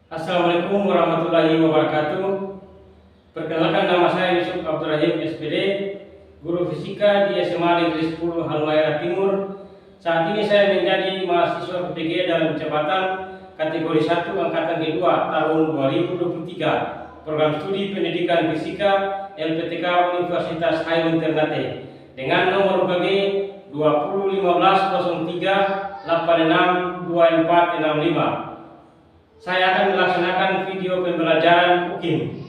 Assalamualaikum warahmatullahi wabarakatuh. Perkenalkan, nama saya Yusuf Abdurrahim SPD, guru fisika di SMA Negeri 10 Halmahera Timur. Saat ini saya menjadi mahasiswa PPG dalam jabatan kategori 1 angkatan kedua tahun 2023, program studi pendidikan fisika LPTK Universitas Hairun Ternate dengan nomor UKG 201503 862465. Saya akan melaksanakan video pembelajaran UKIM.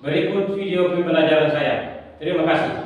Berikut video pembelajaran saya. Terima kasih.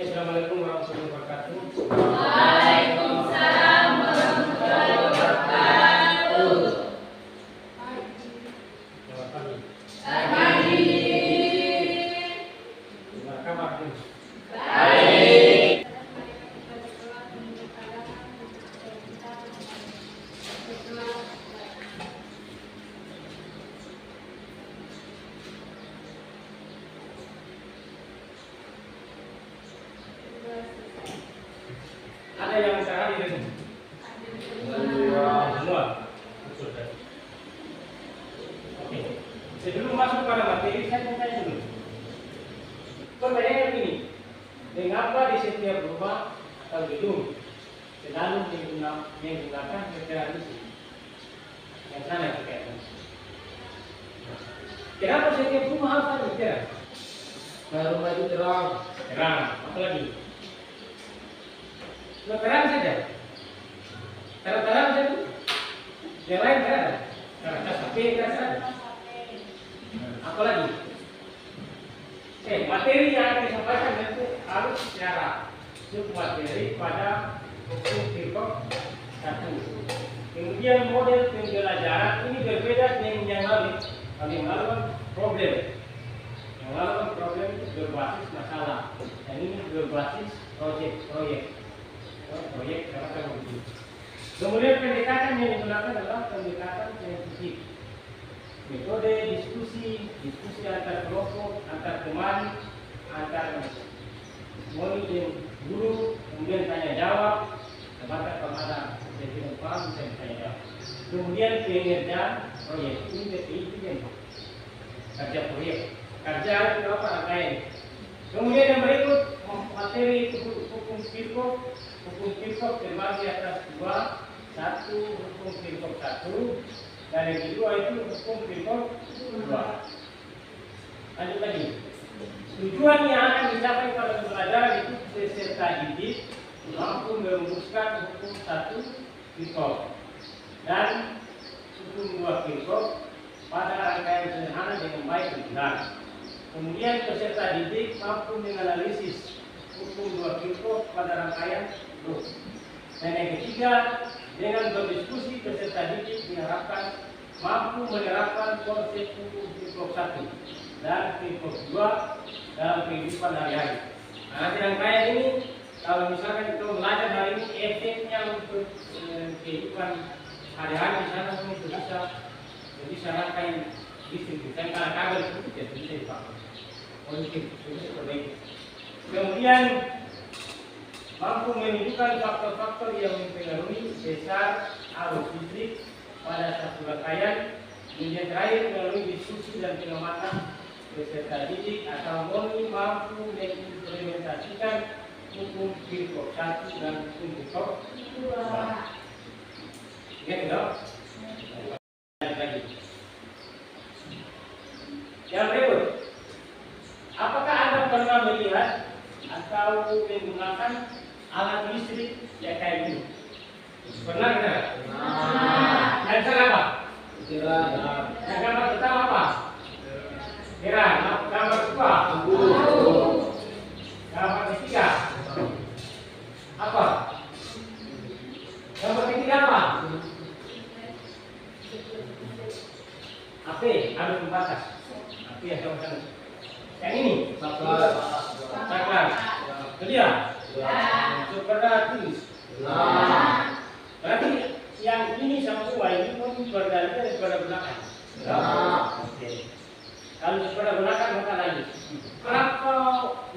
Assalamualaikum warahmatullahi wabarakatuh. Waalaikumsalam warahmatullahi wabarakatuh. Selamat pagi. Selamat pagi. Gimana kabar? Baik. Ada yang salah di sini? Semua. Betul kan? Oke. Sebelum masuk pada materi, saya mau tanya dulu. Pertanyaannya begini, mengapa di setiap rumah atau gedung selalu menggunakan meteran listrik? Yang sana itu kayaknya. Kenapa setiap rumah harus ada meteran? Rumah itu terang. Terang, apa lagi? Terang saja. Terang saja. Yang lain tidak ada. Terang sampai tidak ada. Apa lagi? Materi yang akan disampaikan itu harus secara submateri pada hukum Kirchhoff 1. Kemudian model pembelajaran ini berbeda dengan yang lalu. Kami melakukan problem. Yang lalu problem itu berbasis masalah. Dan ini berbasis proyek katakan begitu. Kemudian pendekatan yang digunakan adalah pendekatan saintifik. Metode diskusi antar kelompok, antar teman, antar murid dan guru, kemudian tanya jawab, terbatas kalau ada yang paham bisa tanya jawab. Kemudian pengerjaan proyek ini BPI kan kerja proyek, kerja itu apa rangkaian. Kemudian yang berikut materi hukum Kirchhoff terbagi atas dua, satu hukum Kirchhoff 1 dan yang kedua itu hukum Kirchhoff 2. Lanjut lagi. Tujuan yang akan dicapai pada pembelajaran itu peserta didik mampu merumuskan hukum 1 Kirchhoff dan hukum 2 Kirchhoff pada rangkaian sederhana dengan baik dan benar. Kemudian peserta didik mampu menganalisis hukum 2 Kirchhoff pada rangkaian terus. Dan yang ketiga, dengan berdiskusi peserta didik diharapkan mampu menerapkan konsep hukum Kirchhoff 1 dan Kirchhoff 2 dalam kehidupan hari-hari. Nah, nanti rangkaian ini, kalau misalkan kita belajar hari ini, efeknya untuk kehidupan hari-hari di sana semua itu bisa rangkaian listrik. Dan karena kabel itu tidak bisa dipakai. Mungkin bisa perbaiki. Kemudian mampu menunjukkan faktor-faktor yang mempengaruhi besar arus listrik pada satu rangkaian Kemudian terakhir melalui diskusi dan pengamatan peserta didik atau MONI mampu mengimplementasikan hukum Pilkop 1 dan hukum Pilkop 2. Ingat dong? Lagi. Yang berikut, apakah Anda pernah melihat atau menggunakan alat listrik yang kayak gini? Pernah tidak? Yang apa? Yang gambar pertama apa? Heran. Gambar kedua? Gambar ketiga? Apa? Gambar ketiga apa? AP, adu pembatas. AP yang sama-sama. Yang ini? Saklar. Kedua? Saudara tulis. Berarti yang ini sama semua ini pun berbeda daripada gunakan. Oke. Kalau saudara gunakan maka lanjut. Berapa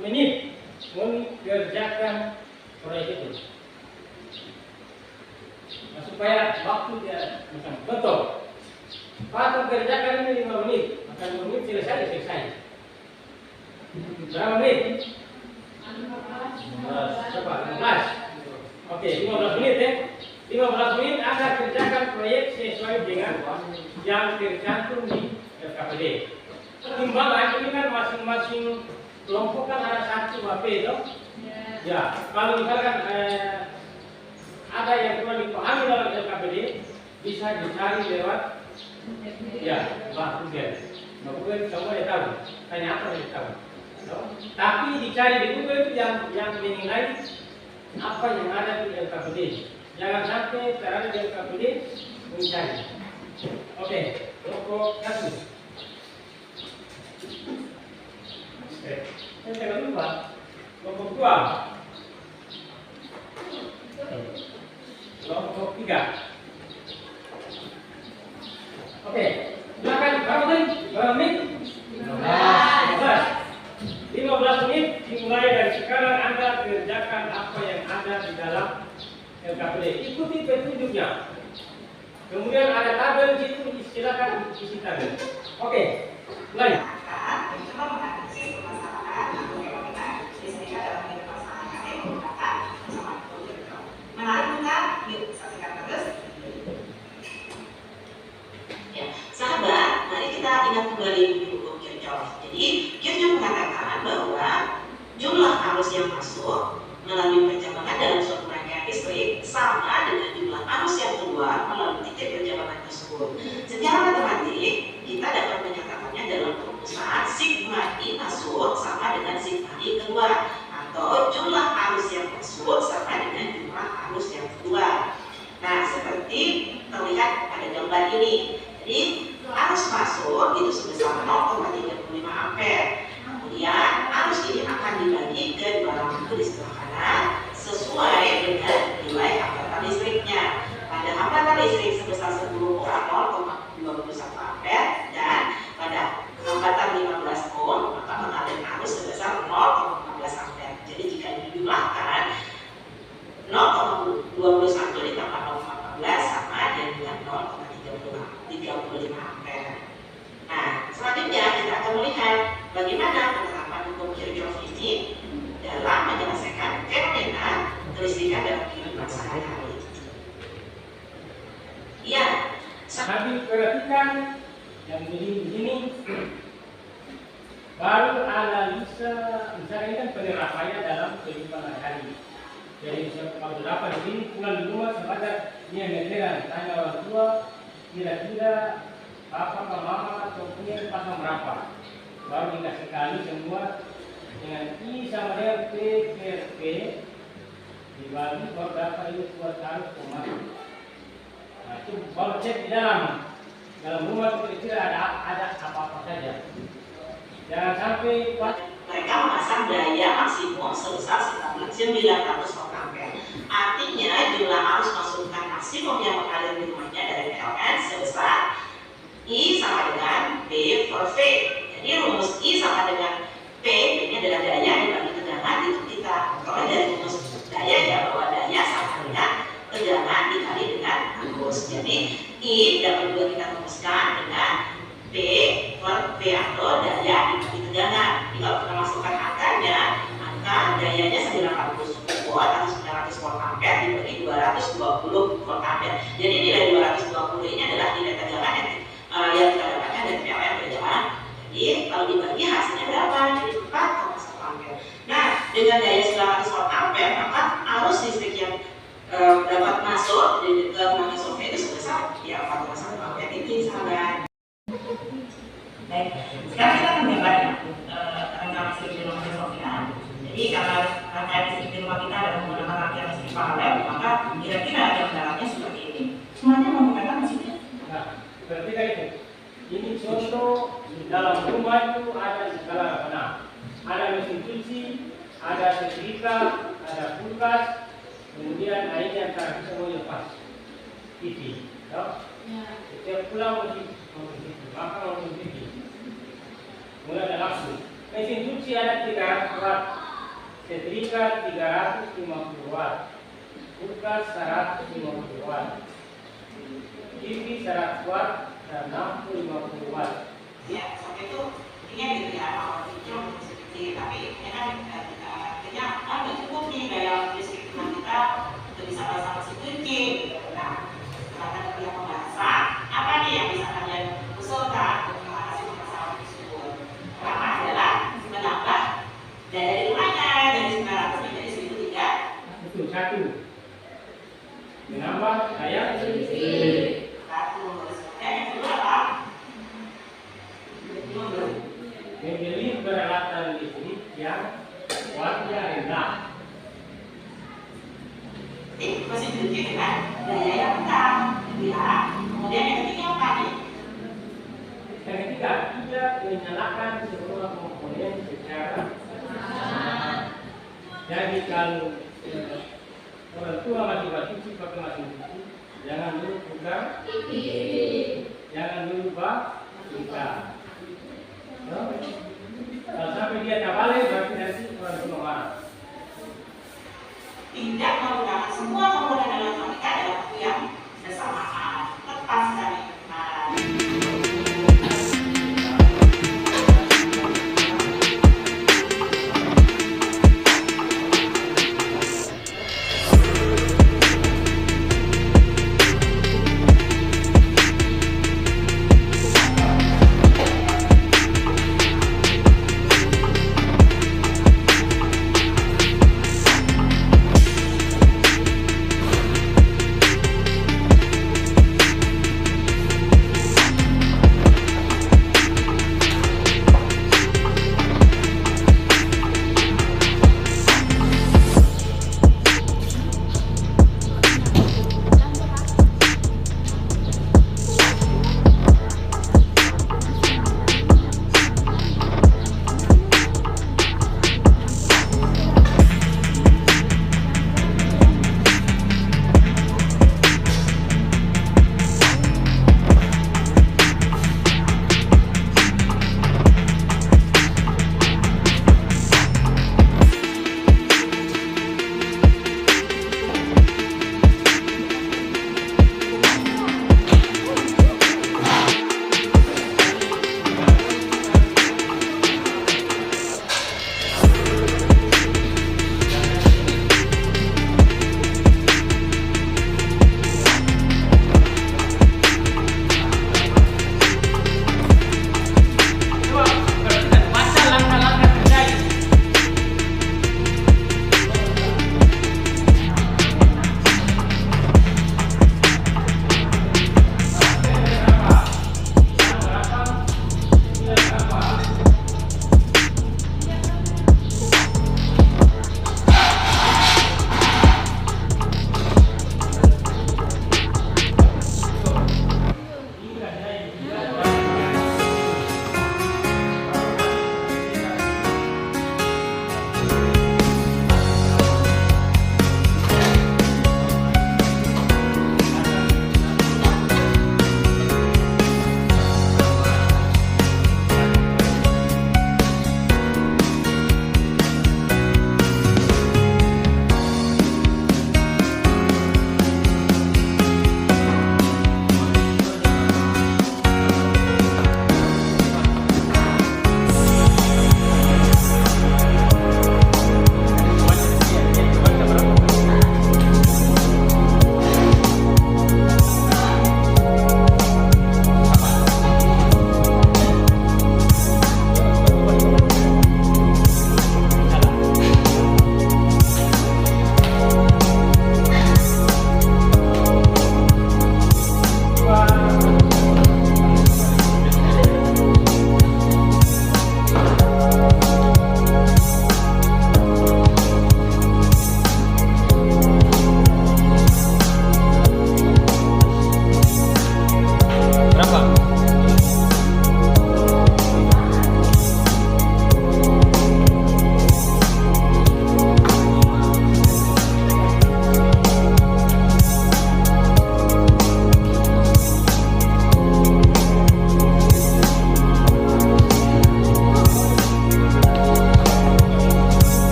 menit mengerjakan proyek itu? Supaya waktu dia betul. Kalau kerjakan ini 5 menit, maka 5 menit selesai. Berapa menit? 15. Oke, 15 menit ya. 15 menit Anda kerjakan proyek sesuai dengan yang tercantum di LKPD. Timbangan ini kan masing-masing kelompok kan ada satu HP itu. Ya, kalau misalkan ada yang kurang dipahami dalam LKPD, bisa dicari lewat Mbak Google. Mbak Google semua dia tahu. Tanya apa dia tahu. Tapi dicari di Google itu yang menilai apa yang ada di LKPD. Jangan sampai terada di LKPD mencari. Oke, pokok kasus. Yang kedua, kelompok 2. Kelompok 3. Oke, silakan berapa menit? 15 menit dimulai dari sekarang Anda kerjakan apa yang ada di dalam LKPD. Ikuti petunjuknya. Kemudian ada tabel di situ, silakan isi tabel. Oke, mulai. Menarik bukan? Yuk, saksikan terus. Ya, sahabat, mari kita ingat kembali hukum Kirchhoff. Jadi, Kirchhoff mengatakan bahwa jumlah arus yang masuk melalui pencabangan dalam suatu rangkaian listrik sama dengan jumlah arus yang keluar melalui titik pencabangan tersebut. Secara matematik, kita dapat menyatakannya dalam perumusan sigma I masuk sama dengan sigma I keluar, atau jumlah arus yang masuk sama dengan jumlah arus yang keluar. Nah, seperti terlihat pada gambar ini. Jadi, arus masuk itu sebesar 0,35 ampere. Kemudian, arus ini akan dibagi ke dua lampu di sebelah kanan sesuai dengan nilai hambatan listriknya. Pada hambatan listrik sebesar 10 ohm 0,21 ampere dan pada hambatan 15 ohm maka mengalir arus sebesar 0,14 ampere. Jadi jika dijumlahkan 0,21 ditambah 0,14 sama dengan 0,35 ampere. Nah, selanjutnya kita akan melihat bagaimana penerapan hukum Kirchhoff ini dalam menyelesaikan fenomena kelistrikan dalam kehidupan sehari-hari. Iya, Sambil perhatikan yang begini, baru analisa, misalnya ini kan penerapannya dalam kehidupan sehari-hari. Jadi kalau berapa di sini pulang di rumah sebagai dia meteran, tanya orang tua, kira-kira apa mama atau punya pasang berapa. Baru dikasih kali semua dengan I sama dengan P per P dibagi baru dapat ini buat arus pemasukan. Nah, itu baru cek di dalam rumah kira-kira ada apa-apa saja. Jangan sampai mereka memasang daya maksimum sebesar 900 volt ampere. Artinya jumlah arus masukan maksimum yang mengalir di rumahnya dari PLN sebesar I sama dengan P per V. Jadi rumus I sama dengan P, ini adalah daya dibagi tegangan, itu kita peroleh dari rumus daya ya, bahwa daya sama dengan tegangan dikali dengan arus. Jadi I dapat juga kita rumuskan dengan atau daya dibagi tegangan. Jadi kalau kita masukkan angkanya, maka dayanya 900 watt atau 900 volt ampere dibagi 220 volt ampere. Jadi nilai 220 ini adalah nilai tegangan yang kita dapatkan dari PLN berjalan. Jadi kalau dibagi hasilnya berapa? Jadi 4,1 ampere. Nah, dengan daya 900 volt ampere, maka arus listrik yang dapat masuk di lembaga survei itu sebesar ya 4,1 ampere ini, sahabat. Baik, sekarang kita akan gambarnya rangkaian listrik di lembaga survei. Jadi karena rangkaian listrik di rumah kita adalah menggunakan rangkaian listrik paralel, maka kira-kira gambarannya seperti ini. Semuanya mau dikatakan di sini? Nah, berarti kan itu. Ini contoh di dalam rumah itu ada segala macam. Ada mesin cuci, ada setrika, ada kulkas, kemudian airnya antara kita mau lepas TV, setiap pulang mesti makan mau TV, mulai ada langsung. Mesin cuci ada 300 watt, setrika 350 watt, kulkas 150 watt, TV 100 watt dan 50 watt. Ya, sampai itu intinya gitu ya, kalau itu seperti tapi ya kan artinya ada cukup nih daya listrik rumah kita untuk bisa pasang mesin cuci. Nah, setelah kita pembahasan, apa nih yang bisa kalian usulkan untuk mengatasi permasalahan tersebut? Pertama adalah menambah daya di rumahnya dari 900 menjadi 1003. Itu satu. Menambah daya listrik. Satu. Dan yang kedua apa? Membeli peralatan listrik yang wattnya rendah. Jadi mesin cuci dengan daya yang rendah, gitu ya. Kemudian yang ketiga apa nih? Yang ketiga, tidak menyalakan semua komponen secara bersamaan. Jadi kalau orang tua masih cuci pakai mesin cuci, jangan dulu buka TV, jangan dulu buka kita. Kalau sampai dia tak balik, berarti nanti orang tua marah. Tidak menggunakan semua komponen elektronika dalam waktu yang bersamaan. Tepat sekali.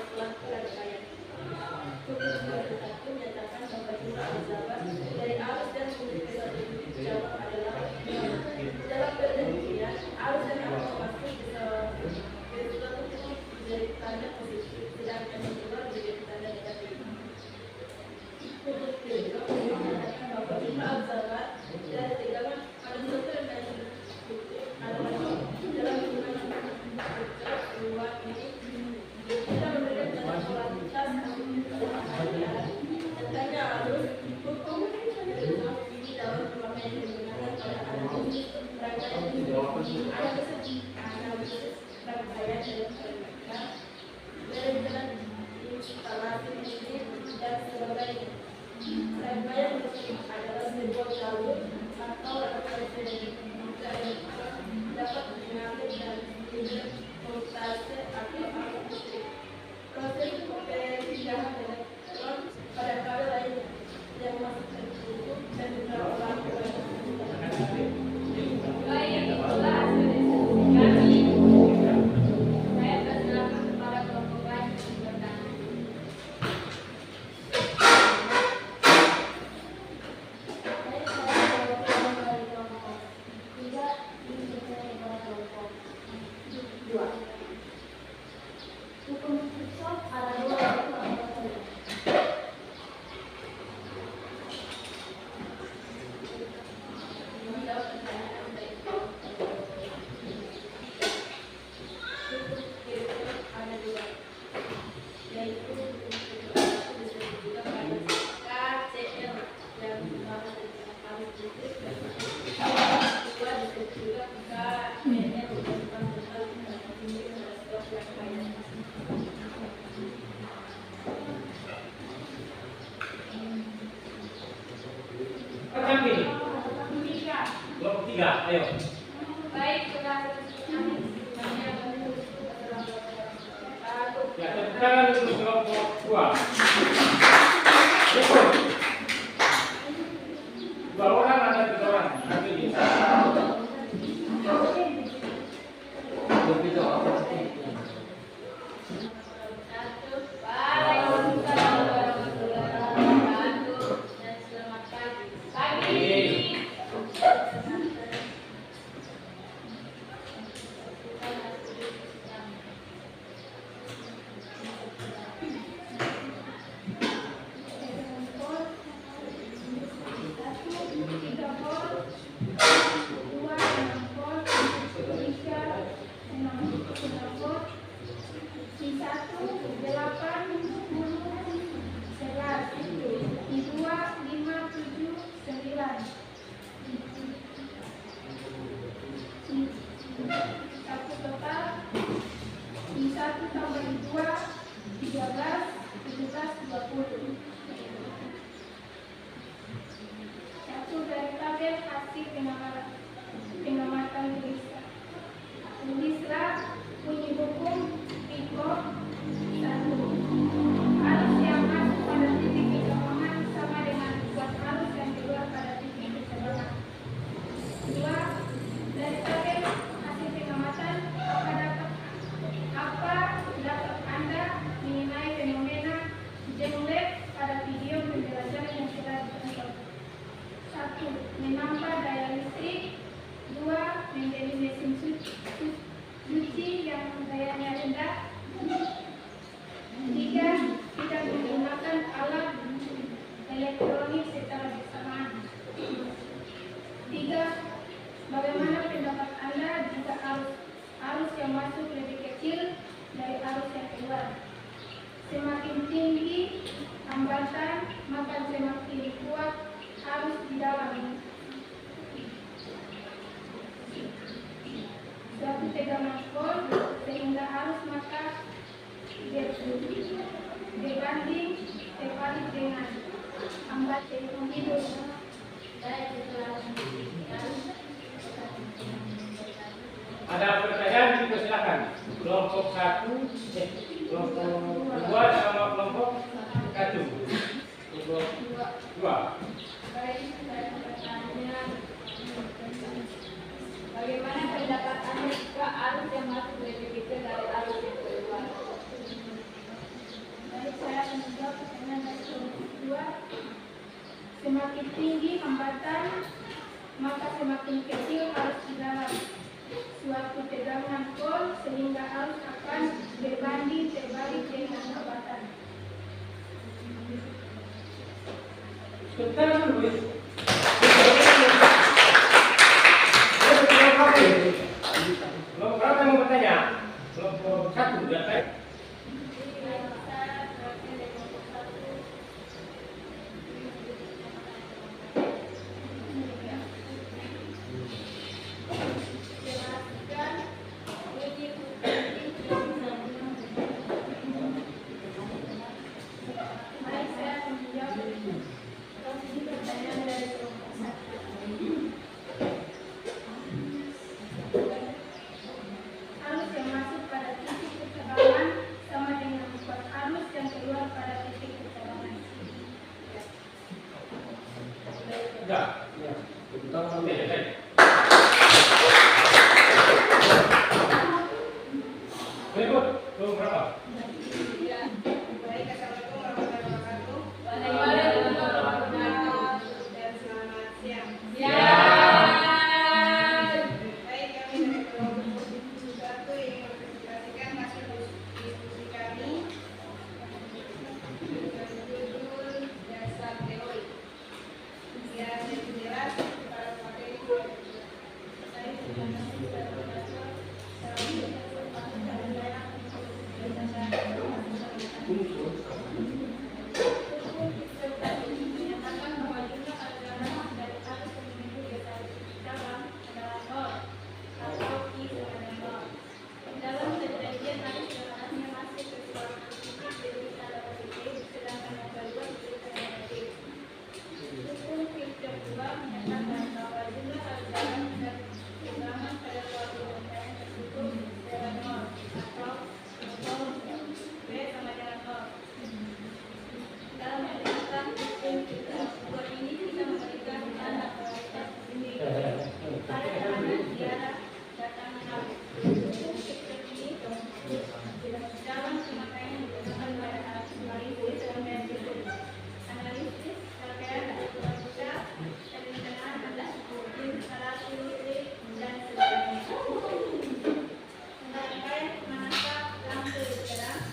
pelaku rangkaian. Tugas 21 menyatakan bahwa jumlah pejabat dari arus dan multiplikat pejabat adalah dalam perjanjian arus dan informasi dari suatu titik menjadi tanda positif, sedangkan yang keluar menjadi tanda negatif. Tugas kedua menyatakan bahwa jumlah pejabat dari tegangan pada suatu rangkaian adalah dalam jumlah luar ini kita memberikan tanda kualitas tentangnya harus hukum ini dalam pemakaian yang digunakan pada analisis rangkaian rangkaian dari jalan instalasi listrik dan sebagainya. Rangkaian listrik adalah sebuah jalur atau rangkaian dapat mengalir dan voltase atau arus listrik. Proses perpindahan elektron pada kabel lain yang masih tertutup dan beberapa lampu. Baik, itulah hasil diskusi kami. Saya persilakan kepada kelompok lain yang bertanya. Hukum Kirchhoff ada dua saja. Menjawab pertanyaan dari hukum Kirchhoff ada dua, yaitu hukum Kirchhoff disebut juga pada KCL yang dimana dengan arus listrik dan kedua disebut juga KPL yang fundamental dan tinggi pada sebuah rangkaian. Pertanyaan ini. Kelompok 3, ayo. Baik, sudah kami Ya, tepuk tangan untuk kelompok 2. Ikut. 2 orang ada 3 orang. Nanti bisa. Waalaikumsalam warahmatullahi wabarakatuh dan selamat pagi. Satu total di 1 tambah 2 13 17 20. Satu dari tabel hasil pengamatan tulislah. Tulislah bunyi hukum Kirchhoff 1. Arus yang masuk pada titik keseimbangan sama dengan buat arus yang keluar pada titik keseimbangan. 2. Dari tabel hasil pengamatan apa dapat Anda mengenai fenomena jenglet pada video pembelajaran yang telah ditonton? 1. Menambah daya listrik. 2. Menjadi mesin cuci yang dayanya rendah. 3. Tidak menggunakan alat elektronik secara bersamaan. 3. Bagaimana pendapat Anda jika arus yang masuk lebih kecil dari arus yang keluar? Semakin tinggi hambatan, maka semakin kuat arus di dalam. Suatu tegangan volt sehingga arus maka berbanding terbalik dengan hambatan hidup. Baik, setelah Ada pertanyaan, silakan. Kelompok 1, kelompok 2 sama kelompok 1. Kelompok 2. Baik, saya bertanya, bagaimana pendapat Anda jika arus yang masuk lebih kecil dari arus yang keluar? Semakin tinggi hambatan, maka semakin kecil arus di dalam suatu tegangan kol sehingga arus akan berbanding terbalik dengan hambatan. Sebentar dulu, Luis. Belum berapa yang mau bertanya? Belum satu, udah saya. Arus yang masuk pada titik ketegangan sama dengan arus yang keluar pada titik ketegangan. Enggak. Oke, selesai. Berikut, belum berapa? Baik, assalamualaikum warahmatullahi wabarakatuh. Waalaikumsalam warahmatullahi wabarakatuh. Dan selamat siang. Ya. Baik, kami dari kelompok 1 ingin mempresentasikan hasil diskusi kami berjudul dasar teori. Biar lebih jelas pada materi saya sebenarnya sudah membaca menyatakan bahwa jumlah aliran dari arus yang menuju desa dalam adalah nol atau I sama dengan nol. Dalam perjanjian arus yang arahnya masuk ke suatu titik diberikan dalam titik, sedangkan yang kedua diberikan negatif. Hukum Kirchhoff juga menyatakan bahwa jumlah aliran dan tegangan pada suatu rangkaian tertutup adalah nol atau B sama dengan nol. Dalam menerapkan hukum Kirchhoff ini kita memberikan tanda kualitas ini pada tekanan di arah datangan arus. Hukum Kirchhoff ini dalam pemakaian digunakan pada analisis rangkaian tersebut. Analisis rangkaian kebutuhan besar dan rencana adalah instalasi listrik dan sebagainya. Rangkaian manakah lampu terang?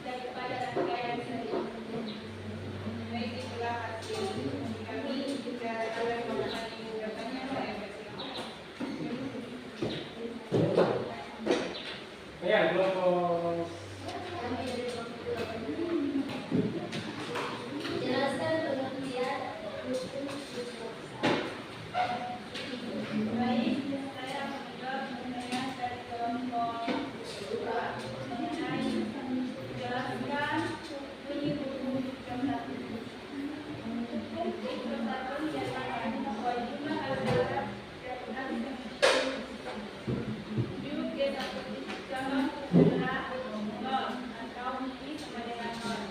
Daripada rangkaian sendiri. Baik, itulah hasil kami. Jika kalian memahami jawabannya, saya bersilakan. Ya, kelompok Jelaskan pengertian hukum Baik, saya menjawab pertanyaan dari kelompok 2 mengenai menjelaskan bunyi hukum Kirchhoff. Hukum Kirchhoff menyatakan bahwa jumlah aliran dan arus yang menuju ke satu titik cabang adalah nol atau I sama dengan nol.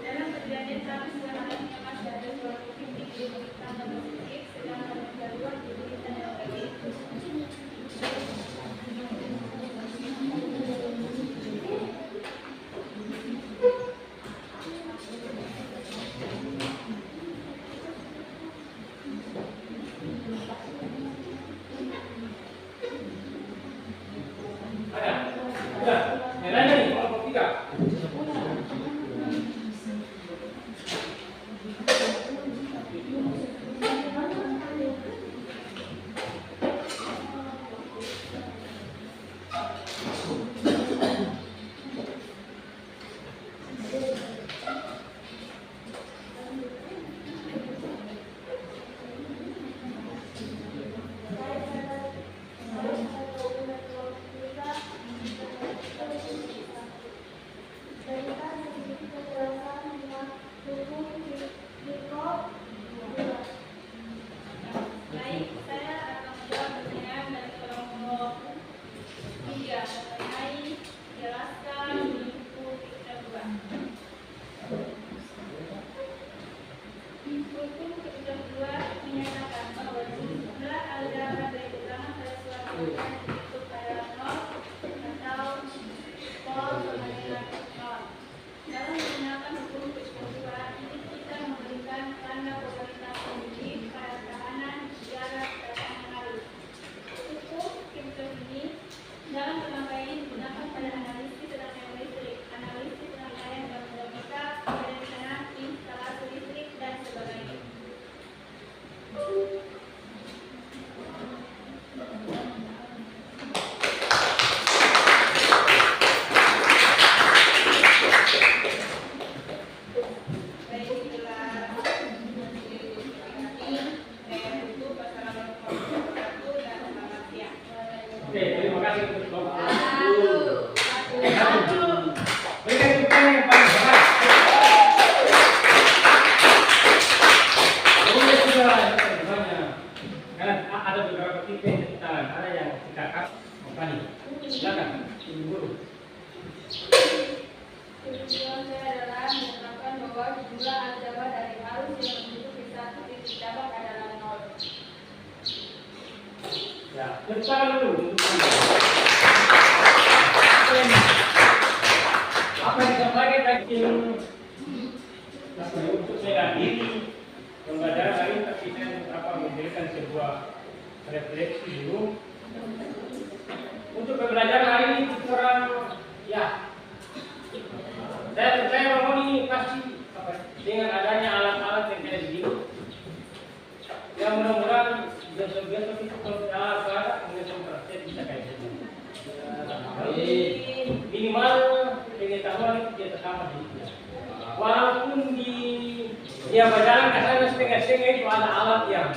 Dalam perjanjian arus yang arahnya masih ada suatu titik diberikan dalam titik, sedangkan yang kedua diberikan negatif. ada. Udah, yang lain nih, kelompok 3. nol sama dengan nol. Dalam menggunakan hukum kesimpulan ini kita memberikan tanda popularitas tinggi pada tahanan jarak dan arus. Hukum Kirchhoff ini dalam rangkaian ini digunakan pada analisis tenaga listrik, analisis rangkaian bangunan logika, perencanaan instalasi listrik dan sebagainya. Oke, terima kasih untuk kelompok. Berikan tepuk tangan yang paling berat. Boleh sudah semuanya. Karena ada beberapa tipe yang kita ada yang kita cut. Kompani. Silakan, Ibu Guru. Tujuan saya adalah menerangkan bahwa jumlah aljabar dari arus yang menunjuk ke satu titik cabang adalah nol. Ya, beritahu dulu. Apa yang disampaikan tadi untuk saya diri pembelajaran hari ini, tapi saya memberikan sebuah refleksi dulu untuk pembelajaran hari ini. Orang ya, saya percaya bahwa ini pasti dengan adanya alat-alat yang ada di sini. Ya mudah-mudahan besok-besok itu kalau ada kemudian praktek bisa kayak gitu. Minimal pengetahuan itu dia tertambah di walaupun dia berjalan ke sana setengah-setengah itu ada alat yang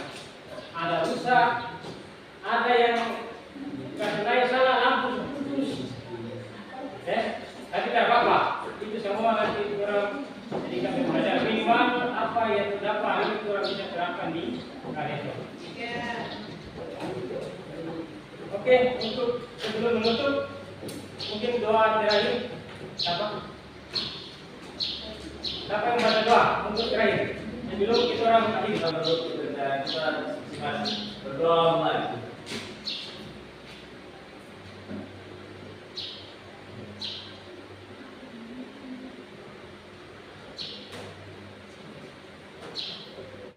ada rusak, ada yang karena salah lampu putus, tapi tidak apa-apa. Itu semua nanti orang jadi kami belajar minimal apa yang terdapat hari itu orang bisa terapkan di karya. Oke, untuk sebelum menutup mungkin doa terakhir siapa yang baca doa untuk terakhir sebelum kita orang tadi Kita berdoa